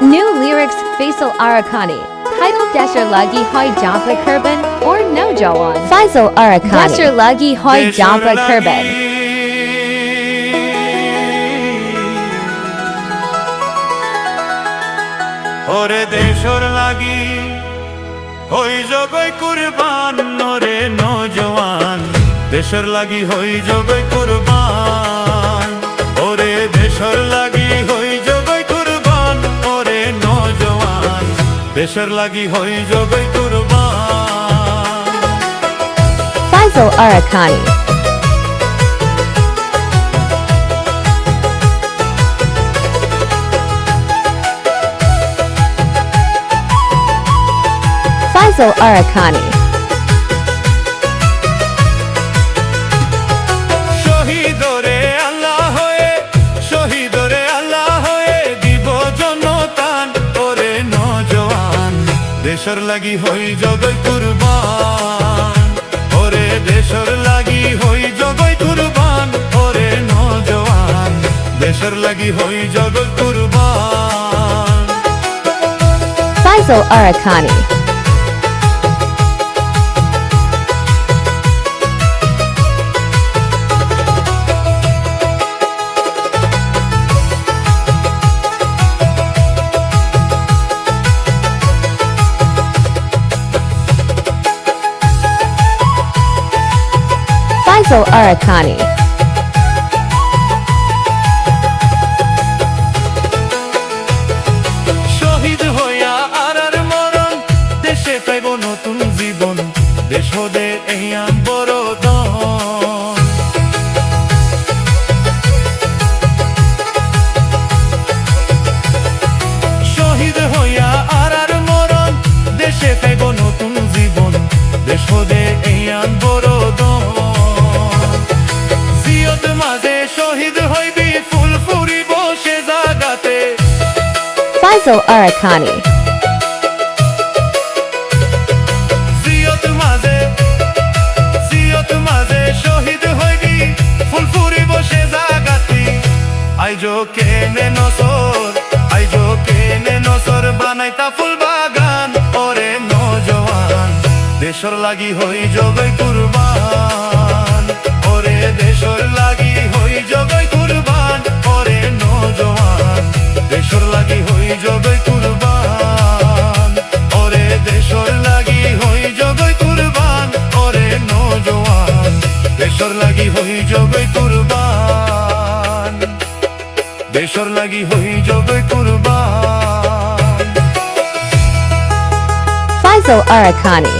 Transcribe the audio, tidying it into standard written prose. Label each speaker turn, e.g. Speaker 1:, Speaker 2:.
Speaker 1: New lyrics Faisal Arakani. Title Desher Lagi Hoi Jampa Kurban or No Jawan. Faisal Arakani. Desher Lagi Hoi Jampa Kurban.
Speaker 2: ওরে দেশর লাগি হই জগই কুরবান ওরে নওজওয়ান দেশর লাগি হই জগই কুরবান ওরে দেশর লাগি হই জগই কুরবান ওরে নওজওয়ান দেশর লাগি হই জগই কুরবান
Speaker 1: Faisal Arakani. Faisal Arakani.
Speaker 2: শহীদরে আল্লাহ হয়ে শহীদরে আল্লাহ হয়ে দিব জনতান ওরে নওজওয়ান দেশর লাগি হই জগই কুরবান ওরে দেশর লাগি হই জগই কুরবান ওরে নওজওয়ান দেশর লাগি হই জগই কুরবান
Speaker 1: Faisal Arakani. Faisal Arakani.
Speaker 2: শহীদ হইয়া আর মরণ দেশে পাইব নতুন জীবন দেশ হদে এই বড় দন শহীদ হইয়া আর মরণ দেশে পাইব নতুন জীবন দেশ হদে এই বড় দন জিয়ত মাঝে শহীদ হইবি ফুল ফুরিব সে জাগাতে
Speaker 1: Faisal Arakani.
Speaker 2: জিয়ত মাঝে শহীদ হইবি ফুল ফুরিব সে জাগাতি আইজো কেনে নসর বানাইতা ফুল বাগান ওরে নওজওয়ান দেশর লাগি হই জগই কুরবান ওরে দেশর লাগি হই জগই কুরবান ওরে নওজওয়ান দেশর লাগি হই জগই কুরবান ওরে দেশর লাগি হই জগই কুরবান ওরে নওজওয়ান দেশর লাগি হই জগই কুরবান দেশর লাগি হই জগই কুরবান
Speaker 1: Faisal Arakani.